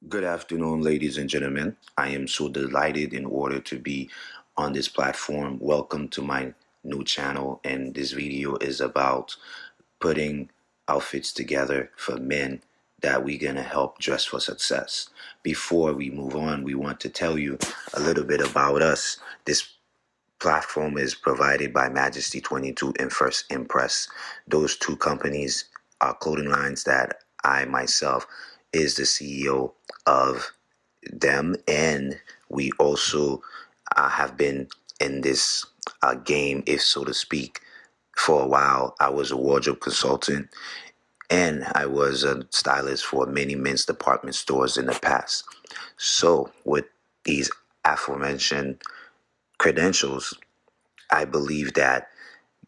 Good afternoon, ladies and gentlemen. I am so delighted in order to be on this platform. Welcome to my new channel, and this video is about putting outfits together for men that we're going to help dress for success. Before we move on, we want to tell you a little bit about us. This platform is provided by Majesty 22 and First Empress. Those two companies are clothing lines that I myself is the CEO of them, and we also have been in this game, if so to speak, for a while. I was a wardrobe consultant and I was a stylist for many men's department stores in the past. So with these aforementioned credentials, I believe that,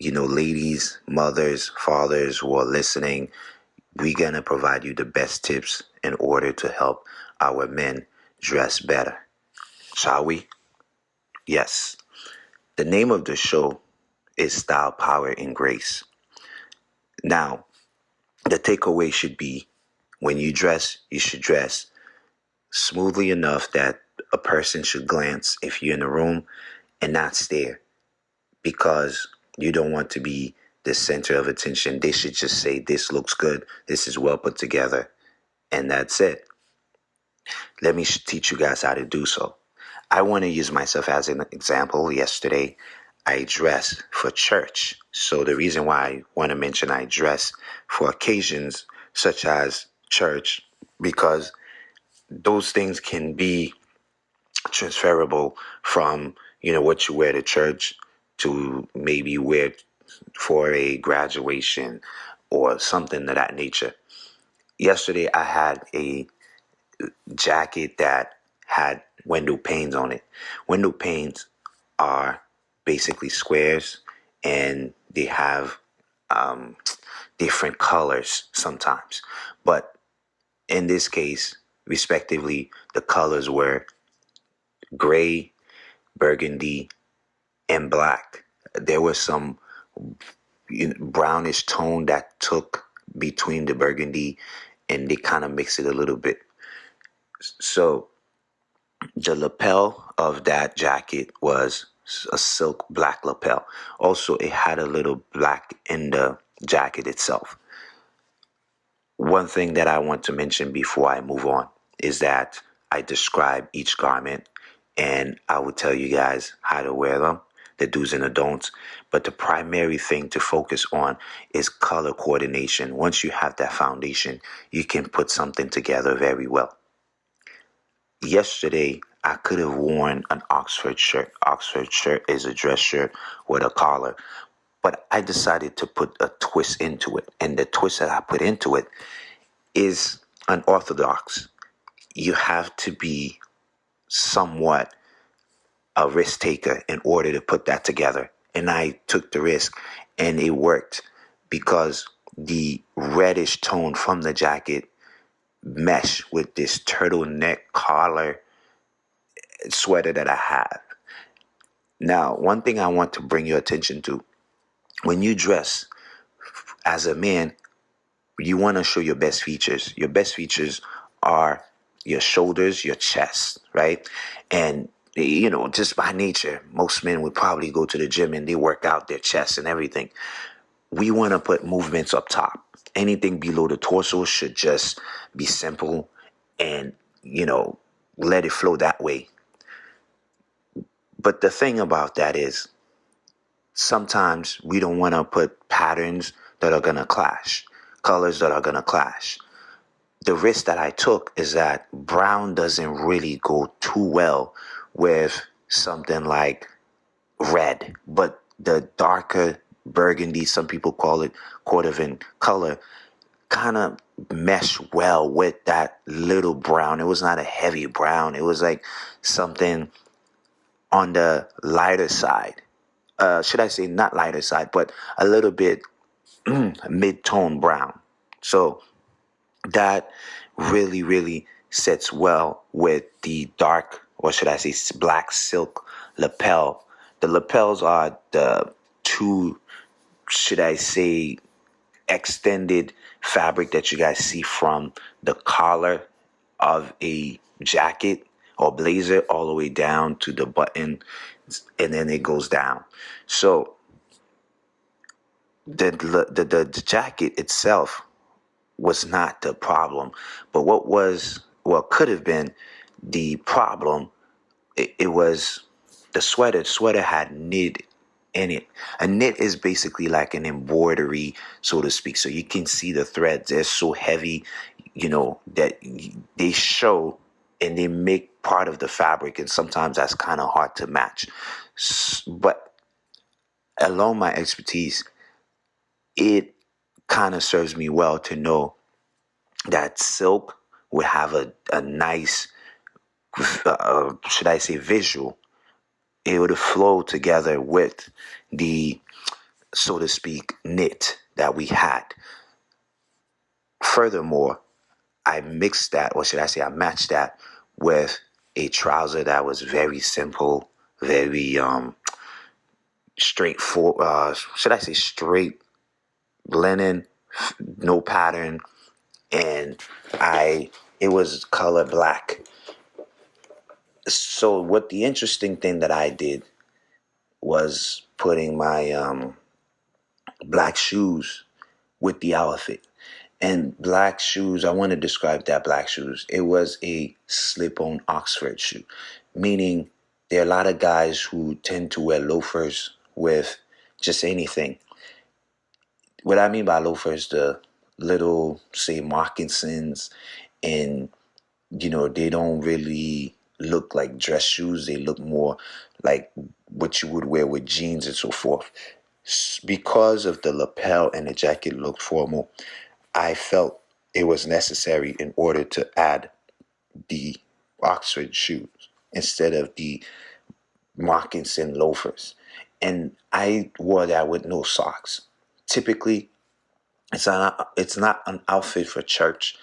ladies, mothers, fathers who are listening, we're going to provide you the best tips in order to help our men dress better. Shall we? Yes. The name of the show is Style, Power, and Grace. Now, the takeaway should be when you dress, you should dress smoothly enough that a person should glance if you're in the room and not stare, because you don't want to be the center of attention. They should just say, this looks good, this is well put together, and that's it. Let me teach you guys how to do so. I want to use myself as an example. Yesterday, I dressed for church. So the reason why I want to mention I dress for occasions such as church, because those things can be transferable from, what you wear to church to maybe wear for a graduation or something of that nature. Yesterday, I had a jacket that had window panes on it. Window panes are basically squares, and they have different colors sometimes. But in this case, respectively, the colors were gray, burgundy, and black. There was some brownish tone that took between the burgundy, and they kind of mixed it a little bit. So the lapel of that jacket was a silk black lapel. Also, it had a little black in the jacket itself. One thing that I want to mention before I move on is that I describe each garment and I will tell you guys how to wear them, the do's and the don'ts. But the primary thing to focus on is color coordination. Once you have that foundation, you can put something together very well. Yesterday, I could have worn an Oxford shirt. Oxford shirt is a dress shirt with a collar. But I decided to put a twist into it. And the twist that I put into it is unorthodox. You have to be somewhat a risk taker in order to put that together. And I took the risk and it worked, because the reddish tone from the jacket mesh with this turtleneck collar sweater that I have. Now, one thing I want to bring your attention to: when you dress as a man, you want to show your best features. Your best features are your shoulders, your chest, right? And just by nature, most men would probably go to the gym and they work out their chest and everything. We want to put movements up top. Anything below the torso should just be simple and, let it flow that way. But the thing about that is, sometimes we don't want to put patterns that are going to clash, colors that are going to clash. The risk that I took is that brown doesn't really go too well with something like red, but the darker burgundy, some people call it cordovan color, kind of mesh well with that little brown. It was not a heavy brown. It was like something on the lighter side. Should I say not lighter side, but a little bit mid-tone brown. So that really, really sets well with the dark, or should I say black silk lapel. The lapels are the two, should I say, extended fabric that you guys see from the collar of a jacket or blazer all the way down to the button, and then it goes down. So the jacket itself was not the problem, but what could have been the problem, it was the sweater. The sweater had knit in it. A knit is basically like an embroidery, so to speak. So you can see the threads. They're so heavy, that they show and they make part of the fabric. And sometimes that's kind of hard to match. But along my expertise, it kind of serves me well to know that silk would have a nice, should I say, visual. It would flow together with the, so to speak, knit that we had. Furthermore, I mixed that, or should I say, I matched that with a trouser that was very simple, very straightforward. Should I say straight linen, no pattern, and it was color black. So what the interesting thing that I did was putting my black shoes with the outfit. And black shoes, I want to describe that black shoes. It was a slip-on Oxford shoe, meaning there are a lot of guys who tend to wear loafers with just anything. What I mean by loafers, the little, say, moccasins, and they don't really look like dress shoes. They look more like what you would wear with jeans and so forth. Because of the lapel and the jacket looked formal, I felt it was necessary in order to add the Oxford shoes instead of the moccasin loafers. And I wore that with no socks. Typically, it's not an outfit for church,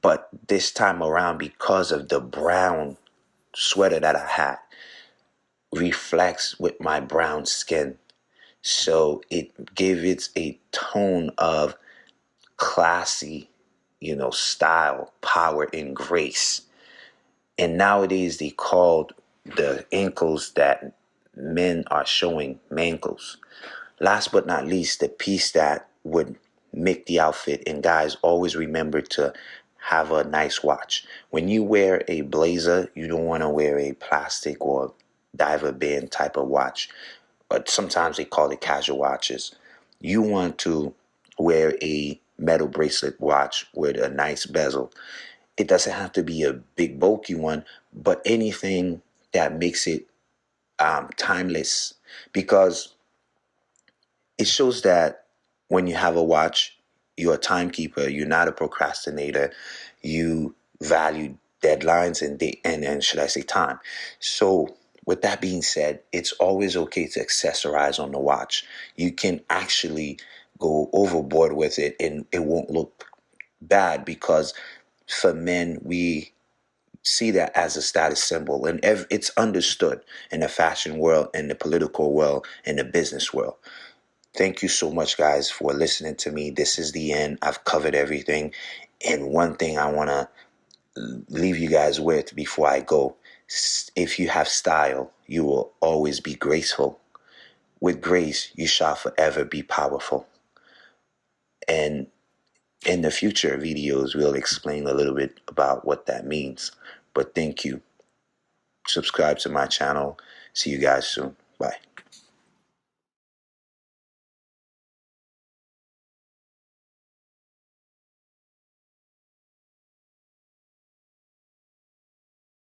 but this time around, because of the brown sweater that I had, reflects with my brown skin. So it gave it a tone of classy, style, power, and grace. And nowadays they called the ankles that men are showing mankles. Last but not least, the piece that would make the outfit, and guys, always remember to have a nice watch. When you wear a blazer, you don't want to wear a plastic or diver band type of watch. But sometimes they call it casual watches. You want to wear a metal bracelet watch with a nice bezel. It doesn't have to be a big bulky one, but anything that makes it timeless, because it shows that when you have a watch, you're a timekeeper. You're not a procrastinator. You value deadlines and should I say time. So with that being said, it's always okay to accessorize on the watch. You can actually go overboard with it and it won't look bad, because for men, we see that as a status symbol, and it's understood in the fashion world, in the political world, in the business world. Thank you so much, guys, for listening to me. This is the end. I've covered everything. And one thing I want to leave you guys with before I go: if you have style, you will always be graceful. With grace, you shall forever be powerful. And in the future videos, we'll explain a little bit about what that means. But thank you. Subscribe to my channel. See you guys soon. Bye.